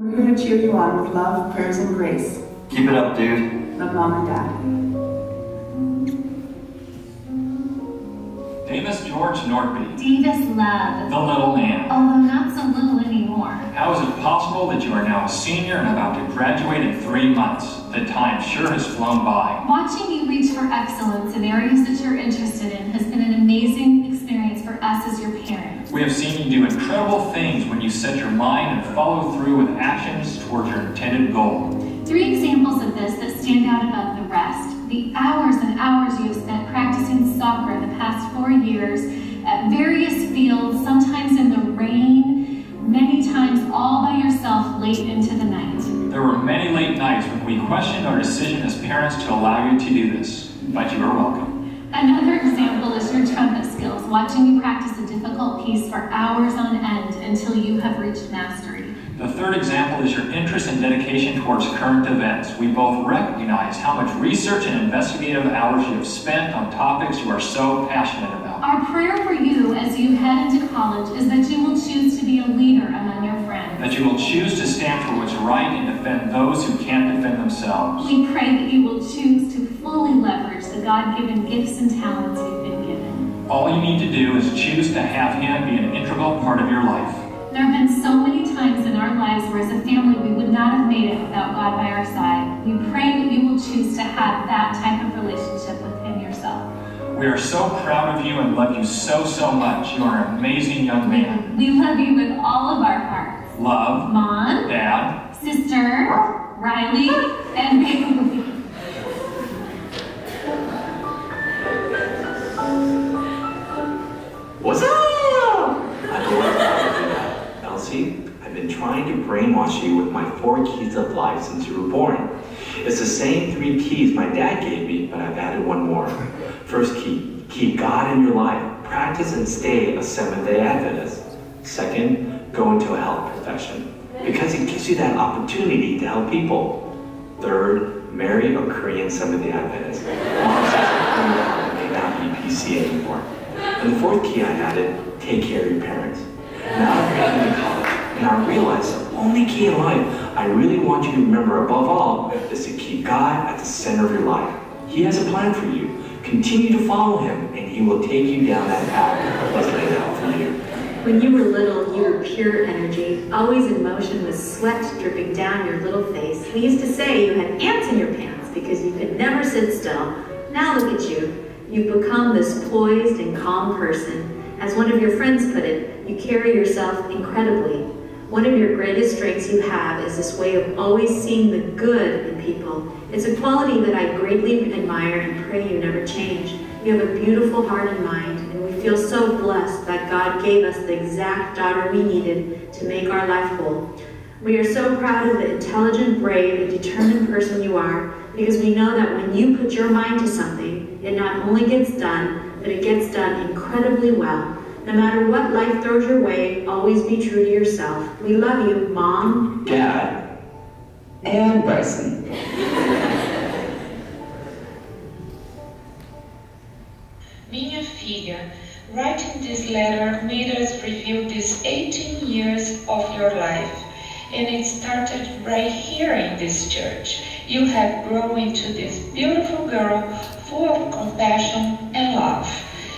We're here to cheer you on with love, prayers, and grace. Keep it up, dude. Love, Mom and Dad. Davis George Nordby. Davis Love. The little man. Although not so little anymore. How is it possible that you are now a senior and about to graduate in 3 months? The time sure has flown by. Watching you reach for excellence in areas that you're interested in has been an amazing experience for us as your parents. We have seen you do incredible things when you set your mind and follow through with actions towards your intended goal. 3 examples of this that stand out above the rest. The hours and hours you have spent practicing soccer the past 4 years at various fields, sometimes in the rain, many times all by yourself late into the night. There were many late nights when we questioned our decision as parents to allow you to do this, but you are welcome. Another example is your trumpet skills, watching you practice a difficult piece for hours on end until you have reached mastery. The third example is your interest and dedication towards current events. We both recognize how much research and investigative hours you have spent on topics you are so passionate about. Our prayer for you as you head into college is that you will choose to be a leader among your friends. That you will choose to stand for what's right and defend those who can't defend themselves. We pray that you will choose to fully leverage the God-given gifts and talents you've been given. All you need to do is choose to have Him be an integral part of your life. There have been so many times in our lives where as a family we would not have made it without God by our side. We pray that you will choose to have that type of relationship with Him yourself. We are so proud of you and love you so, so much. You are an amazing young man. We love you with all of our hearts. Love, Mom, Dad, Sister, Riley, and Bailey. What's up? Elsie, I've been trying to brainwash you with my 4 keys of life since you were born. It's the same 3 keys my dad gave me, but I've added 1 more. First key, keep God in your life. Practice and stay a Seventh-day Adventist. Second, go into a health profession, because it gives you that opportunity to help people. Third, marry a Korean Seventh-day Adventist. Mom says may not be PSAA anymore. And the 4th key I added, take care of your parents. Now I'm heading to college, and I realize the only key in life I really want you to remember above all is to keep God at the center of your life. He has a plan for you. Continue to follow Him, and He will take you down that path He's laid out for you. When you were little, you were pure energy, always in motion with sweat dripping down your little face. We used to say you had ants in your pants because you could never sit still. Now look at you. You've become this poised and calm person. As one of your friends put it, you carry yourself incredibly. One of your greatest strengths you have is this way of always seeing the good in people. It's a quality that I greatly admire and pray you never change. You have a beautiful heart and mind, and we feel so blessed that God gave us the exact daughter we needed to make our life whole. We are so proud of the intelligent, brave, and determined person you are, because we know that when you put your mind to something, it not only gets done, but it gets done incredibly well. No matter what life throws your way, always be true to yourself. We love you, Mom, Dad, and Bryson. Minha filha, writing this letter made us review these 18 years of your life. And it started right here in this church. You have grown into this beautiful girl full of compassion and love.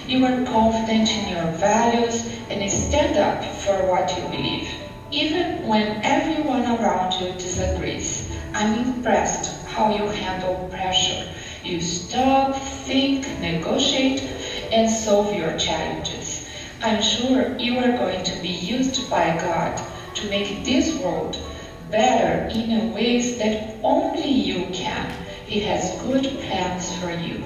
You are confident in your values and stand up for what you believe, even when everyone around you disagrees. I'm impressed how you handle pressure. You stop, think, negotiate, and solve your challenges. I'm sure you are going to be used by God to make this world better in ways that only you can. He has good plans for you.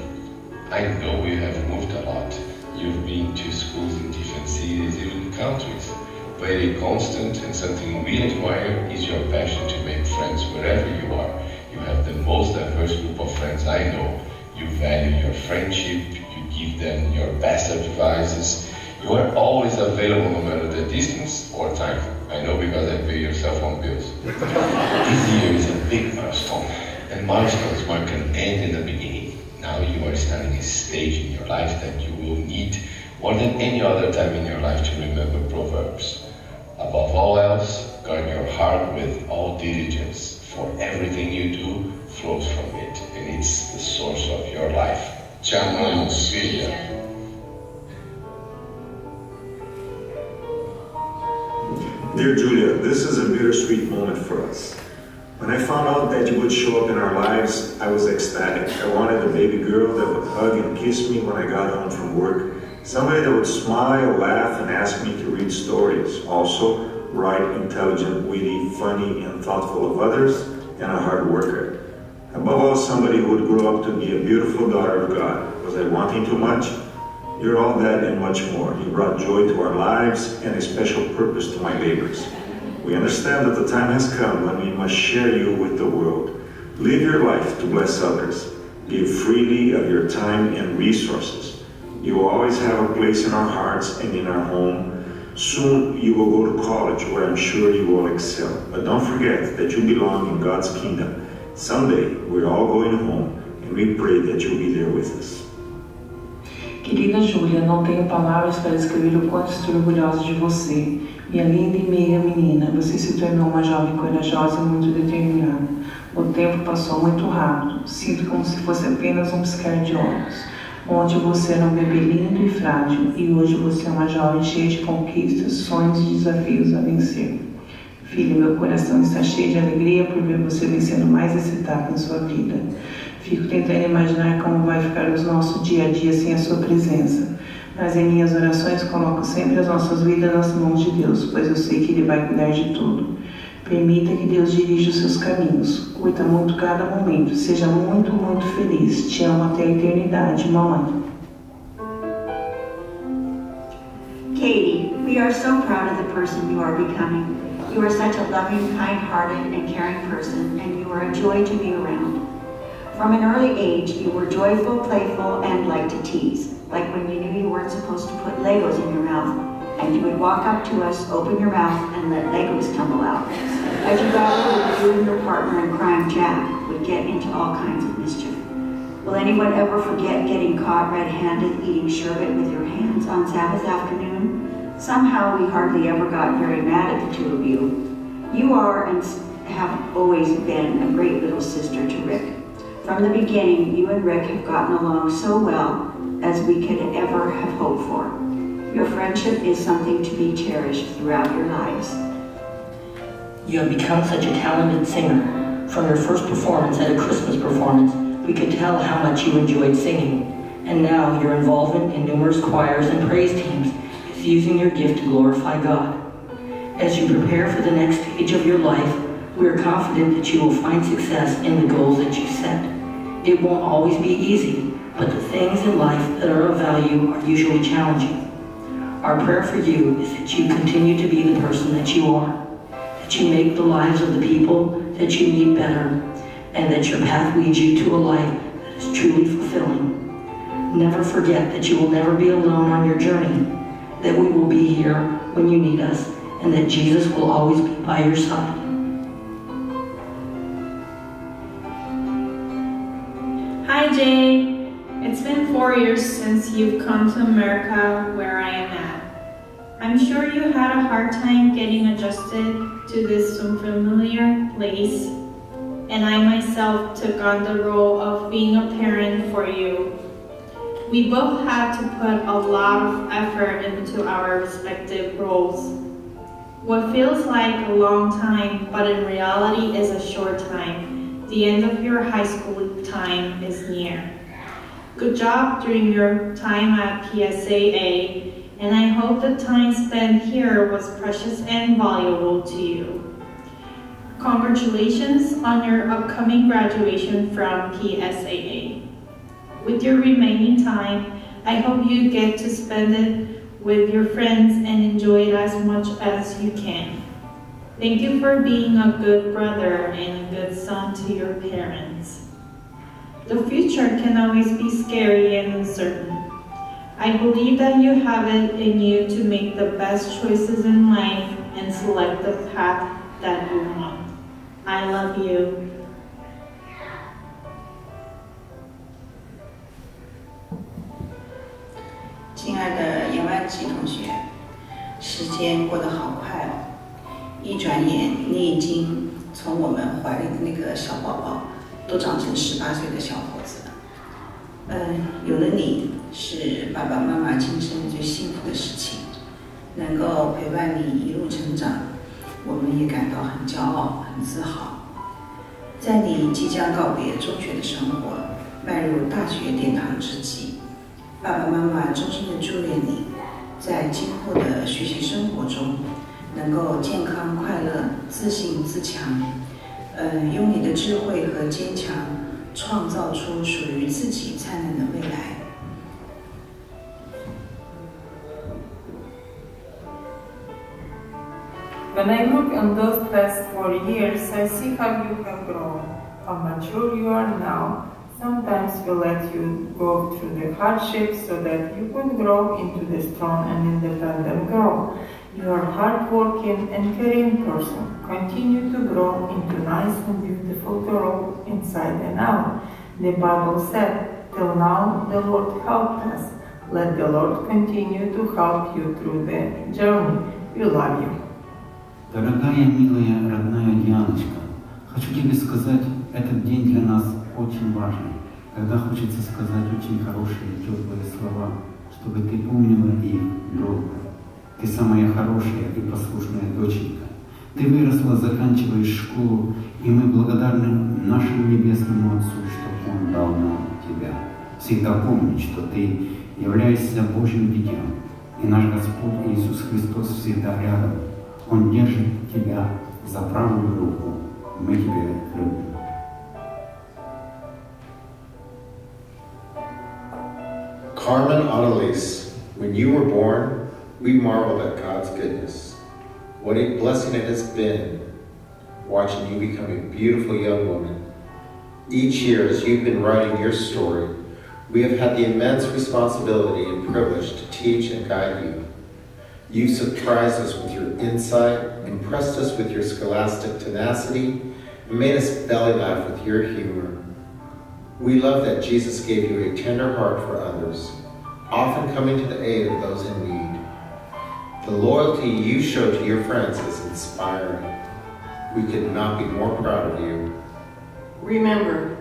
I know you have moved a lot. You've been to schools in different cities, even countries. Very constant and something we admire is your passion to make friends wherever you are. You have the most diverse group of friends I know. You value your friendship, you give them your best advices. You are always available no matter the distance or time. I know because I pay your cell phone bills. This year is a big milestone, and milestones mark an end and a beginning. Now you are starting a stage in your life that you will need more than any other time in your life to remember Proverbs. Above all else, Guard your heart with all diligence, for everything you do flows from it, and it's the source of your life. Te amamos, filha. Dear Julia, this is a bittersweet moment for us. When I found out that you would show up in our lives, I was ecstatic. I wanted a baby girl that would hug and kiss me when I got home from work. Somebody that would smile, laugh, and ask me to read stories. Also, write intelligent, witty, funny, and thoughtful of others, and a hard worker. Above all, somebody who would grow up to be a beautiful daughter of God. Was I wanting too much? You're all that and much more. You brought joy to our lives and a special purpose to my labors. We understand that the time has come when we must share you with the world. Live your life to bless others. Give freely of your time and resources. You will always have a place in our hearts and in our home. Soon you will go to college, where I'm sure you will excel. But don't forget that you belong in God's kingdom. Someday we're all going home, and we pray that you'll be there with us. Querida Júlia, não tenho palavras para escrever o quanto estou orgulhosa de você. Minha linda e meiga menina, você se tornou uma jovem corajosa e muito determinada. O tempo passou muito rápido. Sinto como se fosse apenas um piscar de olhos. Ontem você era um bebê lindo e frágil, e hoje você é uma jovem cheia de conquistas, sonhos e desafios a vencer. Filha, meu coração está cheio de alegria por ver você vencendo mais essa etapa na sua vida. Fico tentando imaginar como vai ficar o nosso dia a dia sem a sua presença. Mas em minhas orações coloco sempre as nossas vidas nas mãos de Deus, pois eu sei que Ele vai cuidar de tudo. Permita que Deus dirija os seus caminhos. Curta muito cada momento. Seja muito, muito feliz. Te amo até a eternidade, mamãe. Katie, we are so proud of the person you are becoming. You are such a loving, kind-hearted, and caring person, and you are a joy to be around. From an early age, you were joyful, playful, and liked to tease, like when you knew you weren't supposed to put Legos in your mouth, and you would walk up to us, open your mouth, and let Legos tumble out. As you got older, you and your partner in crime, Jack, would get into all kinds of mischief. Will anyone ever forget getting caught red-handed eating sherbet with your hands on Sabbath afternoon? Somehow we hardly ever got very mad at the two of you. You are and have always been a great little sister to Rick. From the beginning, you and Rick have gotten along so well as we could ever have hoped for. Your friendship is something to be cherished throughout your lives. You have become such a talented singer. From your first performance at a Christmas performance, we could tell how much you enjoyed singing. And now your involvement in numerous choirs and praise teams is using your gift to glorify God. As you prepare for the next stage of your life, we are confident that you will find success in the goals that you set. It won't always be easy, but the things in life that are of value are usually challenging. Our prayer for you is that you continue to be the person that you are, that you make the lives of the people that you meet better, and that your path leads you to a life that is truly fulfilling. Never forget that you will never be alone on your journey, that we will be here when you need us, and that Jesus will always be by your side. Hi Jay, it's been 4 years since you've come to America where I am at. I'm sure you had a hard time getting adjusted to this unfamiliar place, and I myself took on the role of being a parent for you. We both had to put a lot of effort into our respective roles. What feels like a long time, but in reality is a short time. The end of your high school time is near. Good job during your time at PSAA, and I hope the time spent here was precious and valuable to you. Congratulations on your upcoming graduation from PSAA. With your remaining time, I hope you get to spend it with your friends and enjoy it as much as you can. Thank you for being a good brother and a good son to your parents. The future can always be scary and uncertain. I believe that you have it in you to make the best choices in life and select the path that you want. I love you. 亲爱的严万吉同学，时间过得好快哦，一转转眼你已经从我们怀里的那个小宝宝都长成18岁的小伙子了。有了你是爸爸妈妈今生最幸福的事情，能够陪伴你一路成长，我们也感到很骄傲、很自豪。在你即将告别中学的生活，迈入大学殿堂之际，爸爸妈妈衷心的祝愿你，在今后的学习生活中，能够健康快乐、自信自强，用你的智慧和坚强，创造出属于自己灿烂的未来。When I look on those past 4 years, I see how you have grown, how mature you are now. Sometimes we let you go through the hardships so that you could grow into the strong and independent girl. You are a hardworking and caring person. Continue to grow into nice and beautiful girl inside and out. The Bible said, till now the Lord helped us. Let the Lord continue to help you through the journey. We love you. Дорогая, милая, родная Дианочка, хочу тебе сказать, этот день для нас очень важный, когда хочется сказать очень хорошие, теплые слова, чтобы ты помнила их долго. Ты самая хорошая и послушная доченька. Ты выросла, заканчиваешь школу, и мы благодарны нашему Небесному Отцу, что Он дал нам тебя. Всегда помни, что ты являешься Божьим детем, и наш Господь Иисус Христос всегда рядом. Он держит тебя за правую руку. Мы тебя любим. Carmen Annalise, when you were born, we marveled at God's goodness. What a blessing it has been watching you become a beautiful young woman. Each year, as you've been writing your story, we have had the immense responsibility and privilege to teach and guide you. You surprised us with your insight, impressed us with your scholastic tenacity, and made us belly laugh with your humor. We love that Jesus gave you a tender heart for others, often coming to the aid of those in need. The loyalty you show to your friends is inspiring. We could not be more proud of you. Remember,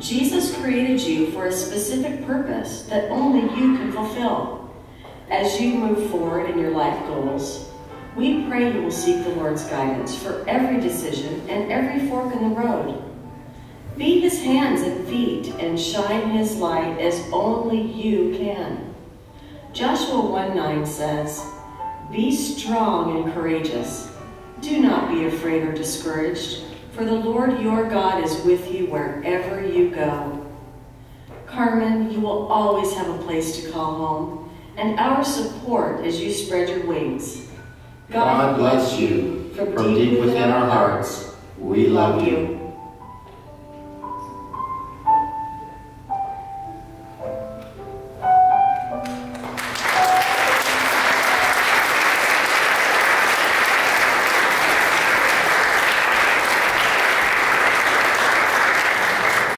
Jesus created you for a specific purpose that only you can fulfill. As you move forward in your life goals, we pray you will seek the Lord's guidance for every decision and every fork in the road. Be His hands and feet and shine His light as only you can. Joshua 1:9 says, "Be strong and courageous. Do not be afraid or discouraged, for the Lord your God is with you wherever you go." Carmen, you will always have a place to call home, and our support as you spread your wings. God bless you from deep within our hearts. We love you.